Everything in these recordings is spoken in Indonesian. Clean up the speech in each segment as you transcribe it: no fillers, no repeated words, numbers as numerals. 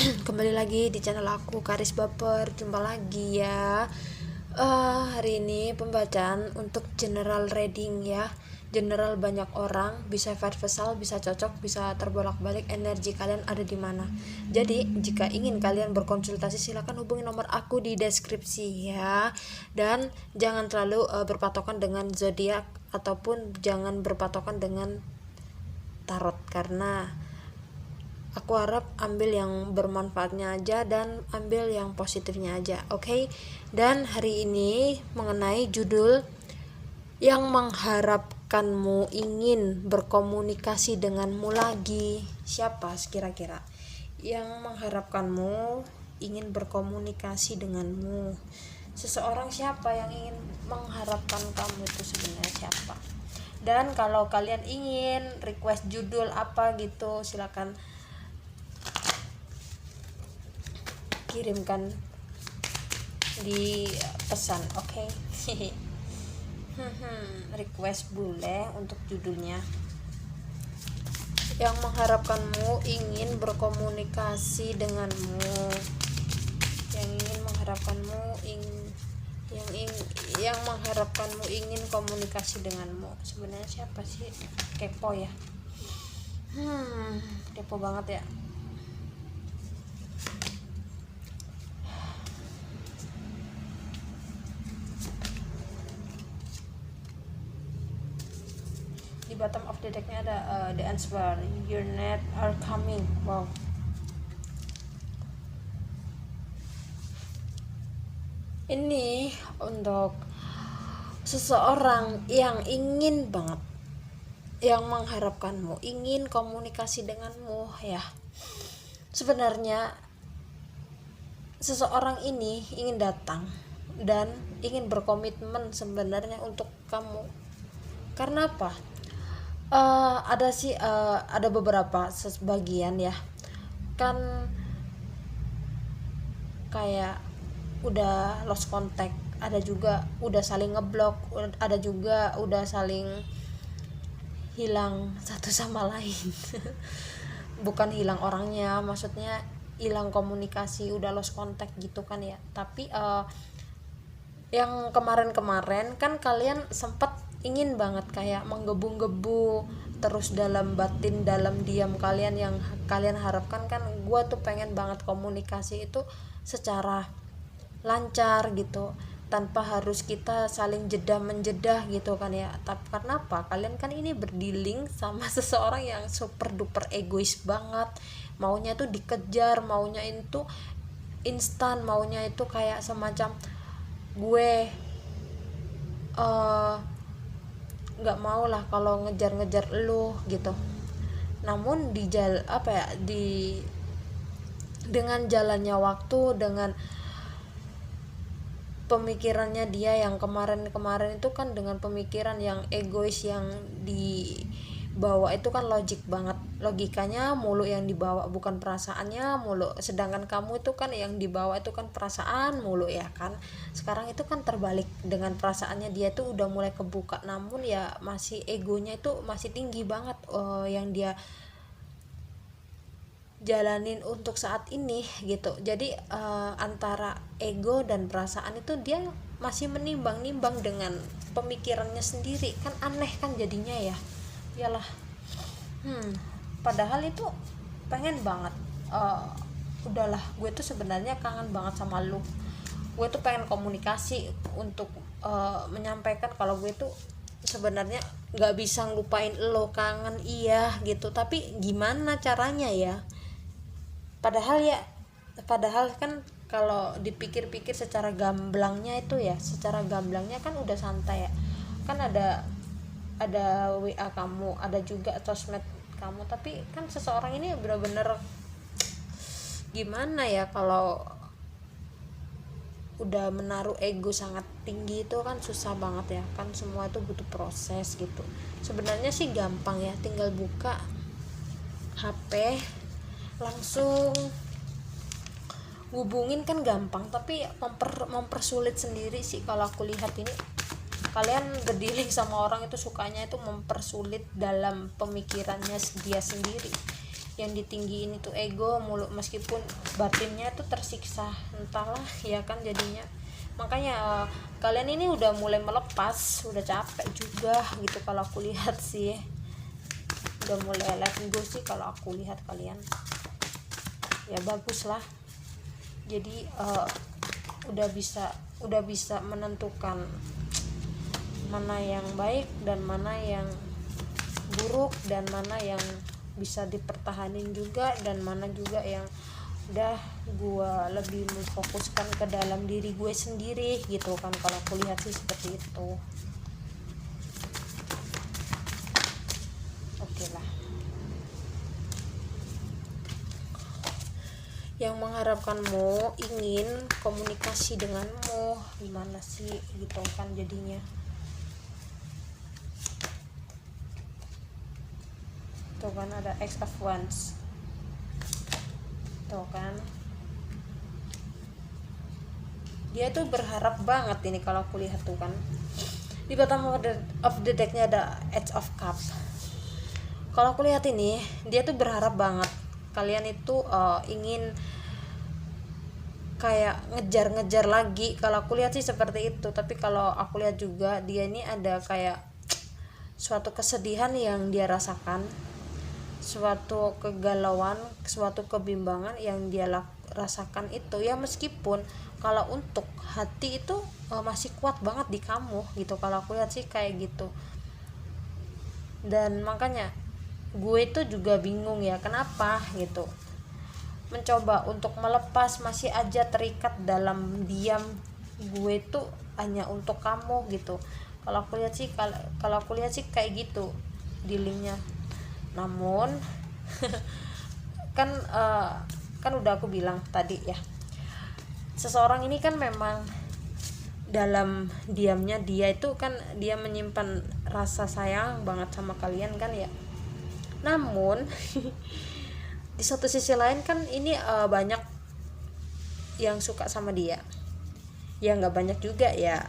Kembali lagi di channel aku Karis Baper. Jumpa lagi ya. Hari ini pembacaan untuk general reading ya. General banyak orang, bisa universal, bisa cocok, bisa terbolak-balik. Energi kalian ada di mana? Jadi jika ingin kalian berkonsultasi silakan hubungi nomor aku di deskripsi ya. Dan jangan terlalu berpatokan dengan zodiak ataupun jangan berpatokan dengan tarot, karena aku harap ambil yang bermanfaatnya aja dan ambil yang positifnya aja, oke? Dan hari ini mengenai judul yang mengharapkanmu ingin berkomunikasi denganmu lagi. Siapa kira-kira yang mengharapkanmu ingin berkomunikasi denganmu? Seseorang siapa yang ingin mengharapkan kamu itu sebenarnya siapa? Dan kalau kalian ingin request judul apa gitu, silakan kirimkan di pesan, oke? Request boleh untuk judulnya. Yang mengharapkanmu ingin berkomunikasi denganmu, yang ingin mengharapkanmu yang mengharapkanmu ingin komunikasi denganmu. Sebenarnya siapa sih? Kepo ya. Kepo banget ya. Di bottom of the decknya ada the answer, your net are coming. Wow, ini untuk seseorang yang ingin banget, yang mengharapkanmu, ingin komunikasi denganmu ya. Sebenarnya seseorang ini ingin datang dan ingin berkomitmen sebenarnya untuk kamu. Karena apa? Ada beberapa sebagian ya, kan kayak udah lost contact, ada juga udah saling ngeblok, ada juga udah saling hilang satu sama lain. Bukan hilang orangnya, maksudnya hilang komunikasi, udah lost contact gitu kan ya. Tapi yang kemarin-kemarin kan kalian sempat ingin banget kayak menggebu-gebu terus dalam batin, dalam diam kalian, yang kalian harapkan kan, gua tuh pengen banget komunikasi itu secara lancar gitu, tanpa harus kita saling jeda menjedah gitu kan ya. Tapi karena apa? Kalian kan ini berdealing sama seseorang yang super duper egois banget, maunya tuh dikejar, maunya itu instan, maunya itu kayak semacam gue nggak mau lah kalau ngejar-ngejar lu gitu. Namun dengan jalannya waktu, dengan pemikirannya dia yang kemarin-kemarin itu kan, dengan pemikiran yang egois yang dibawa itu kan logik banget, logikanya mulu yang dibawa, bukan perasaannya mulu. Sedangkan kamu itu kan yang dibawa itu kan perasaan mulu ya kan. Sekarang itu kan terbalik, dengan perasaannya dia tuh udah mulai kebuka, namun ya masih egonya itu masih tinggi banget yang dia jalanin untuk saat ini gitu. Jadi antara ego dan perasaan itu dia masih menimbang-nimbang dengan pemikirannya sendiri, kan aneh kan jadinya ya. Iyalah. Padahal itu pengen banget, udahlah, gue tuh sebenarnya kangen banget sama lu, gue tuh pengen komunikasi untuk menyampaikan kalau gue tuh sebenarnya nggak bisa ngelupain lo, kangen iya gitu, tapi gimana caranya ya. Padahal kan kalau dipikir-pikir secara gamblangnya itu ya, secara gamblangnya kan udah santai ya. Kan ada WA kamu, ada juga sosmed kamu, tapi kan seseorang ini benar-benar gimana ya, kalau udah menaruh ego sangat tinggi itu kan susah banget ya kan. Semua itu butuh proses gitu. Sebenarnya sih gampang ya, tinggal buka HP langsung hubungin kan gampang, tapi mempersulit sendiri sih kalau aku lihat. Ini kalian berdealing sama orang itu sukanya itu mempersulit dalam pemikirannya dia sendiri. yang ditinggiin itu ego mulu, meskipun batinnya itu tersiksa entahlah ya kan jadinya. Makanya kalian ini udah mulai melepas, udah capek juga gitu kalau aku lihat sih, udah mulai let go sih kalau aku lihat kalian. Ya bagus lah, jadi udah bisa menentukan mana yang baik dan mana yang buruk, dan mana yang bisa dipertahanin juga, dan mana juga yang udah gue lebih memfokuskan ke dalam diri gue sendiri gitu kan, kalau aku lihat sih seperti itu. Oke lah, yang mengharapkanmu ingin komunikasi denganmu gimana sih gitu kan jadinya. Tuh kan ada X of Wands tuh kan, dia tuh berharap banget ini kalau aku lihat tuh kan. Di bottom of the decknya ada Edge of Cup. Kalau aku lihat ini dia tuh berharap banget kalian itu ingin kayak ngejar-ngejar lagi, kalau aku lihat sih seperti itu. Tapi kalau aku lihat juga dia ini ada kayak suatu kesedihan yang dia rasakan, suatu kegalauan, suatu kebimbangan yang dia rasakan itu ya. Meskipun kalau untuk hati itu masih kuat banget di kamu gitu, kalau aku lihat sih kayak gitu. Dan makanya gue itu juga bingung ya kenapa gitu, mencoba untuk melepas masih aja terikat dalam diam. Gue itu hanya untuk kamu gitu, kalau aku lihat sih kayak gitu dealingnya. Namun kan udah aku bilang tadi ya, seseorang ini kan memang dalam diamnya dia itu kan dia menyimpan rasa sayang banget sama kalian kan ya. Namun di satu sisi lain kan ini banyak yang suka sama dia, ya nggak banyak juga ya,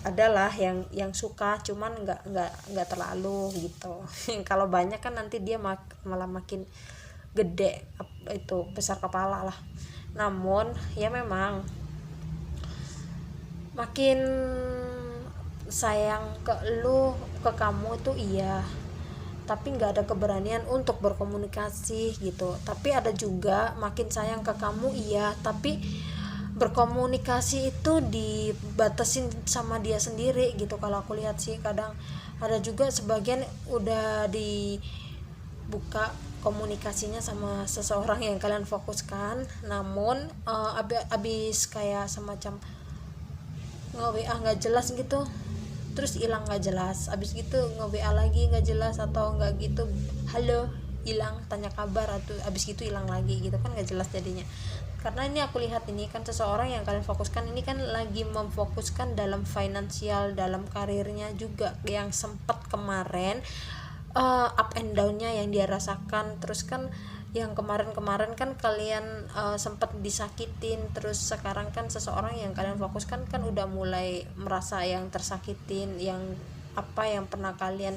adalah yang suka, cuman nggak terlalu gitu. Kalau banyak kan nanti dia malah makin gede, itu besar kepala lah. Namun ya memang makin sayang ke kamu itu iya, tapi nggak ada keberanian untuk berkomunikasi gitu. Tapi ada juga makin sayang ke kamu iya, tapi berkomunikasi itu dibatasin sama dia sendiri gitu, kalau aku lihat sih. Kadang ada juga sebagian udah dibuka komunikasinya sama seseorang yang kalian fokuskan, namun abis kayak semacam nge-WA nggak jelas gitu, terus hilang nggak jelas, abis gitu nge-WA lagi nggak jelas, atau nggak gitu halo hilang, tanya kabar, atau abis gitu hilang lagi gitu kan, nggak jelas jadinya. Karena ini aku lihat ini kan seseorang yang kalian fokuskan ini kan lagi memfokuskan dalam finansial, dalam karirnya juga, yang sempat kemarin up and down-nya yang dia rasakan. Terus kan yang kemarin-kemarin kan kalian sempat disakitin, terus sekarang kan seseorang yang kalian fokuskan kan udah mulai merasa yang tersakitin, yang apa yang pernah kalian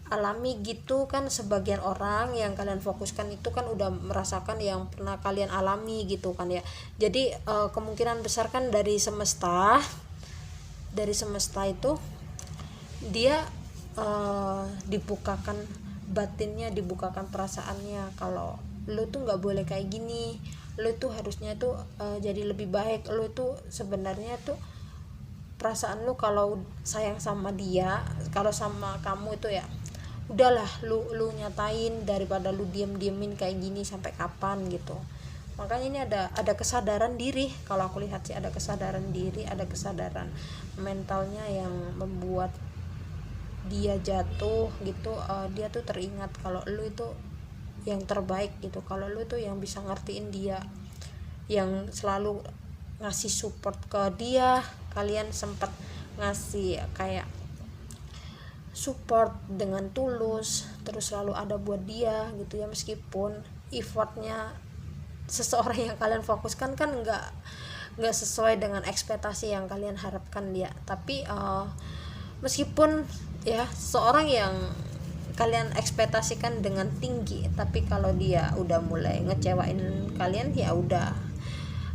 alami gitu kan. Sebagian orang yang kalian fokuskan itu kan udah merasakan yang pernah kalian alami gitu kan ya. Jadi kemungkinan besar kan dari semesta itu dia dibukakan batinnya, dibukakan perasaannya, kalau lu tuh nggak boleh kayak gini, lu tuh harusnya tuh jadi lebih baik, lu tuh sebenarnya tuh perasaan lu kalau sayang sama dia, kalau sama kamu itu ya udahlah lu nyatain, daripada lu diemin kayak gini sampai kapan gitu. Makanya ini ada kesadaran diri, kalau aku lihat sih ada kesadaran diri, ada kesadaran mentalnya yang membuat dia jatuh gitu. Dia tuh teringat kalau lu itu yang terbaik gitu, kalau lu tuh yang bisa ngertiin dia, yang selalu ngasih support ke dia. Kalian sempat ngasih kayak support dengan tulus, terus selalu ada buat dia gitu ya. Meskipun effortnya seseorang yang kalian fokuskan kan nggak sesuai dengan ekspektasi yang kalian harapkan dia, tapi meskipun ya seorang yang kalian ekspektasikan dengan tinggi, tapi kalau dia udah mulai ngecewain kalian, ya udah,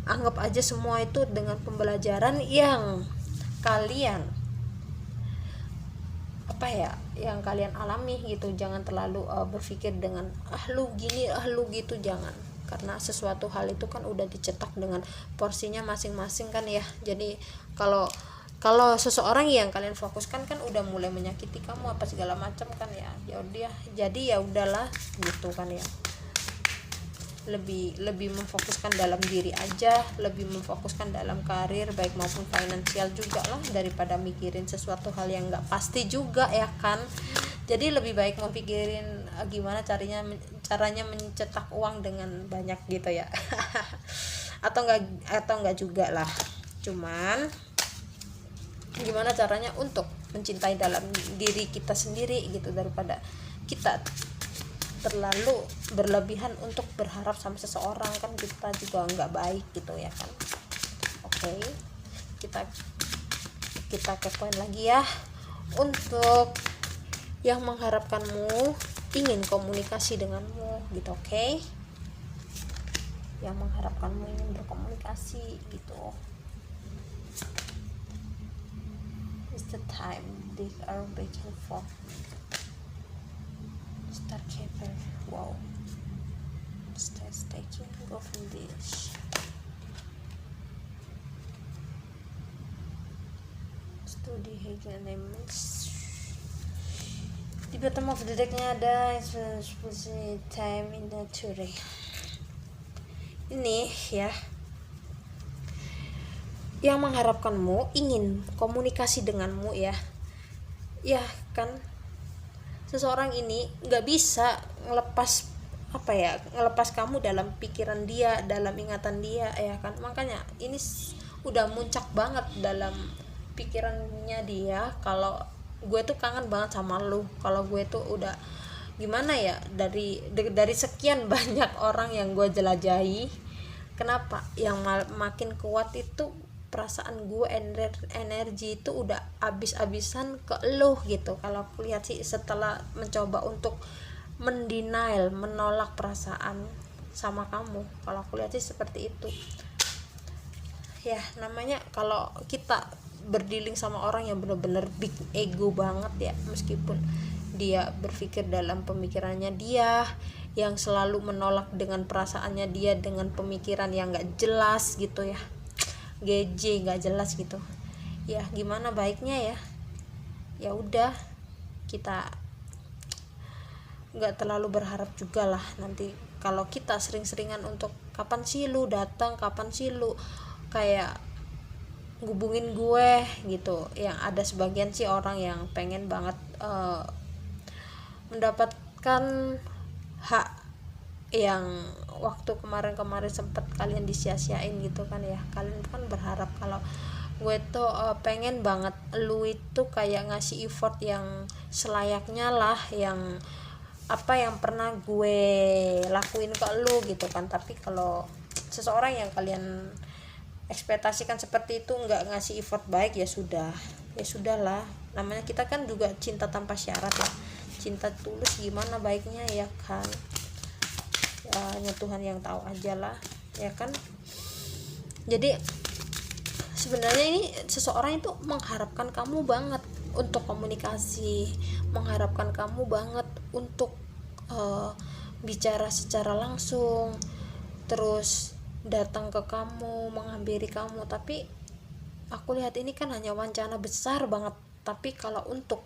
anggap aja semua itu dengan pembelajaran yang kalian yang kalian alami gitu. Jangan terlalu berpikir dengan lu gini, lu gitu, jangan, karena sesuatu hal itu kan udah dicetak dengan porsinya masing-masing kan ya. Jadi kalau seseorang yang kalian fokuskan kan udah mulai menyakiti kamu apa segala macam kan ya, dia jadi ya udahlah gitu kan ya. Lebih memfokuskan dalam diri aja, lebih memfokuskan dalam karir baik maupun finansial juga lah, daripada mikirin sesuatu hal yang nggak pasti juga ya kan. Jadi lebih baik mempikirin gimana caranya mencetak uang dengan banyak gitu ya. atau enggak juga lah, cuman gimana caranya untuk mencintai dalam diri kita sendiri gitu, daripada kita terlalu berlebihan untuk berharap sama seseorang, kan kita juga nggak baik gitu ya kan. Oke, kita ke poin lagi ya. Untuk yang mengharapkanmu ingin komunikasi denganmu gitu, oke? Yang mengharapkanmu ingin berkomunikasi gitu. It's the time they are waiting for. Starkeeper, wow. Taking go from this. Study Hagen Elements. Di bottom of the decknya ada time in the Turing. Ini ya, yang mengharapkanmu ingin komunikasi denganmu ya kan. Seseorang ini nggak bisa ngelepas kamu dalam pikiran dia, dalam ingatan dia ya kan. Makanya ini udah muncak banget dalam pikirannya dia, kalau gue tuh kangen banget sama lu, kalau gue tuh udah gimana ya, dari sekian banyak orang yang gue jelajahi, kenapa yang makin kuat itu perasaan gue, energi itu udah abis-abisan ke lu gitu. Kalau aku lihat sih, setelah mencoba untuk menolak perasaan sama kamu, kalau aku lihat sih seperti itu ya. Namanya kalau kita berdealing sama orang yang benar-benar big ego banget ya, meskipun dia berpikir dalam pemikirannya dia, yang selalu menolak dengan perasaannya dia, dengan pemikiran yang gak jelas gitu ya, gak jelas gitu ya. Gimana baiknya ya udah, kita nggak terlalu berharap juga lah. Nanti kalau kita sering-seringan untuk kapan sih lu datang, kapan sih lu kayak ngubungin gue gitu, yang ada sebagian sih orang yang pengen banget mendapatkan hak yang waktu kemarin sempat kalian disia-siain gitu kan ya. Kalian kan berharap kalau gue tuh pengen banget lu itu kayak ngasih effort yang selayaknya lah, yang pernah gue lakuin ke lu gitu kan. Tapi kalau seseorang yang kalian ekspektasikan seperti itu nggak ngasih effort baik, ya sudahlah. Namanya kita kan juga cinta tanpa syarat ya, cinta tulus gimana baiknya ya kan. Ya hanya Tuhan yang tahu aja lah ya kan. Jadi sebenarnya ini seseorang itu mengharapkan kamu banget untuk komunikasi, mengharapkan kamu banget untuk bicara secara langsung, terus datang ke kamu, menghampiri kamu. Tapi aku lihat ini kan hanya wacana besar banget, tapi kalau untuk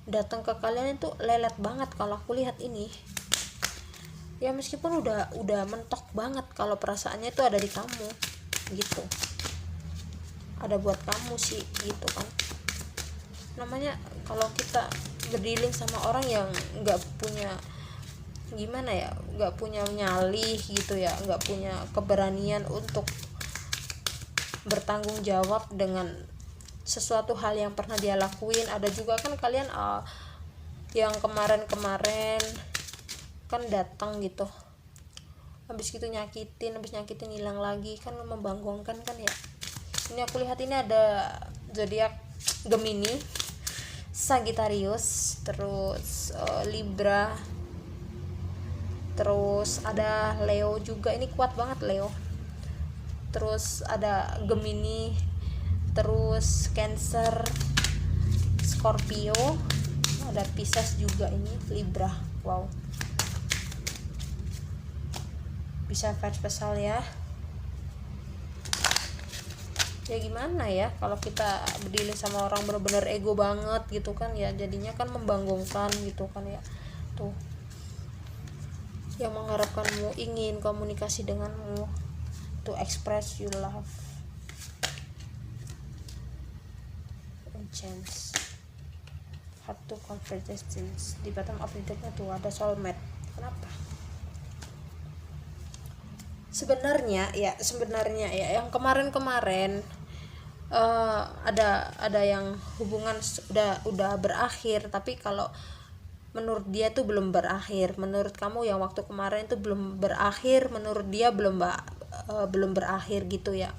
datang ke kalian itu lelet banget kalau aku lihat ini ya. Meskipun udah mentok banget kalau perasaannya itu ada di kamu gitu, ada buat kamu sih gitu kan. Namanya kalau kita berdealing sama orang yang nggak punya nggak punya nyali gitu ya, nggak punya keberanian untuk bertanggung jawab dengan sesuatu hal yang pernah dia lakuin. Ada juga kan kalian yang kemarin kan datang gitu, habis nyakitin hilang lagi kan, membangunkan kan ya. Ini aku lihat ini ada zodiak Gemini. Sagittarius, terus Libra, terus ada Leo juga, ini kuat banget Leo, terus ada Gemini, terus Cancer, Scorpio, ada Pisces juga, ini Libra. Wow, bisa vibes pesal ya. Ya gimana ya kalau kita berdiri sama orang bener-bener ego banget gitu kan ya, jadinya kan membanggongkan gitu kan ya. Tuh, yang mengharapkanmu, ingin komunikasi denganmu, to express your love and chance, hard to conversations. Di bottom of the decknya tuh ada soulmate. Kenapa? Sebenarnya ya yang kemarin ada yang hubungan udah berakhir, tapi kalau menurut dia tuh belum berakhir. Menurut kamu yang waktu kemarin itu belum berakhir, menurut dia belum berakhir gitu ya.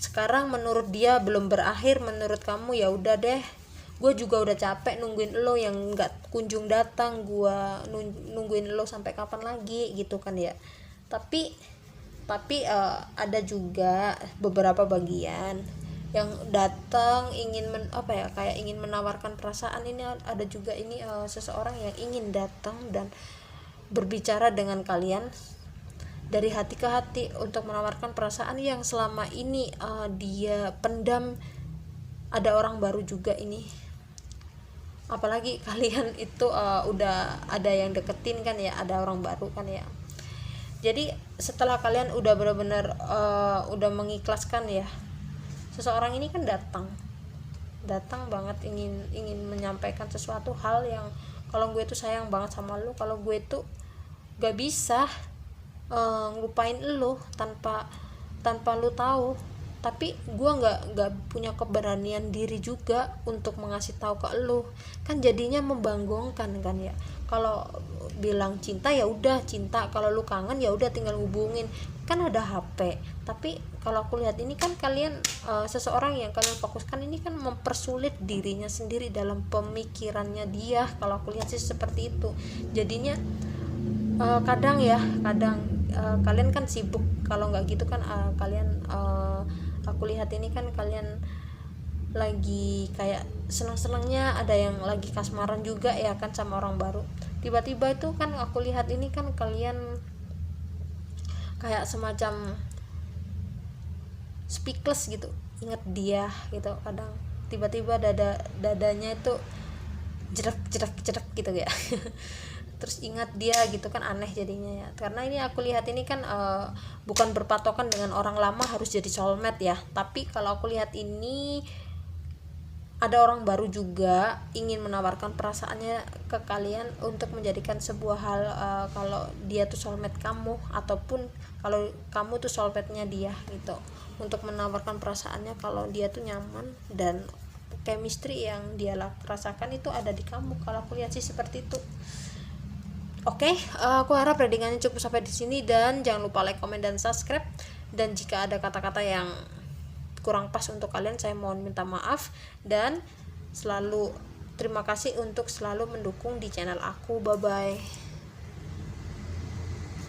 Sekarang menurut dia belum berakhir, menurut kamu ya udah deh, gue juga udah capek nungguin lo yang nggak kunjung datang, gue nungguin lo sampai kapan lagi gitu kan ya. Tapi ada juga beberapa bagian yang datang ingin kayak ingin menawarkan perasaan. Ini ada juga ini seseorang yang ingin datang dan berbicara dengan kalian dari hati ke hati untuk menawarkan perasaan yang selama ini dia pendam. Ada orang baru juga ini, apalagi kalian itu udah ada yang deketin kan ya, ada orang baru kan ya. Jadi setelah kalian udah benar-benar udah mengikhlaskan ya, seseorang ini kan datang banget ingin menyampaikan sesuatu hal yang kalau gue tuh sayang banget sama lu, kalau gue tuh gak bisa ngelupain lu tanpa lu tahu. Tapi gue nggak punya keberanian diri juga untuk mengasih tahu ke lu, kan jadinya membanggongkan kan ya. Kalau bilang cinta ya udah cinta, kalau lu kangen ya udah tinggal hubungin, kan ada HP. Tapi kalau aku lihat ini kan kalian seseorang yang kalian fokuskan ini kan mempersulit dirinya sendiri dalam pemikirannya dia. Kalau aku lihat sih seperti itu. Jadinya kadang kalian kan sibuk, kalau nggak gitu kan kalian aku lihat ini kan kalian lagi kayak senang-senangnya, ada yang lagi kasmaran juga ya kan sama orang baru. Tiba-tiba itu kan aku lihat ini kan kalian kayak semacam speechless gitu, inget dia gitu. Kadang tiba-tiba dadanya itu jerak gitu ya terus ingat dia gitu kan, aneh jadinya ya. Karena ini aku lihat ini kan bukan berpatokan dengan orang lama harus jadi soulmate ya, tapi kalau aku lihat ini ada orang baru juga ingin menawarkan perasaannya ke kalian untuk menjadikan sebuah hal kalau dia tuh soulmate kamu, ataupun kalau kamu tuh soulmate-nya dia gitu, untuk menawarkan perasaannya kalau dia tuh nyaman dan chemistry yang dia rasakan itu ada di kamu. Kalau aku lihat sih seperti itu. Oke, aku harap readingannya cukup sampai di sini, dan jangan lupa like, comment, dan subscribe. Dan jika ada kata-kata yang kurang pas untuk kalian, saya mohon minta maaf. Dan selalu terima kasih untuk selalu mendukung di channel aku. Bye bye.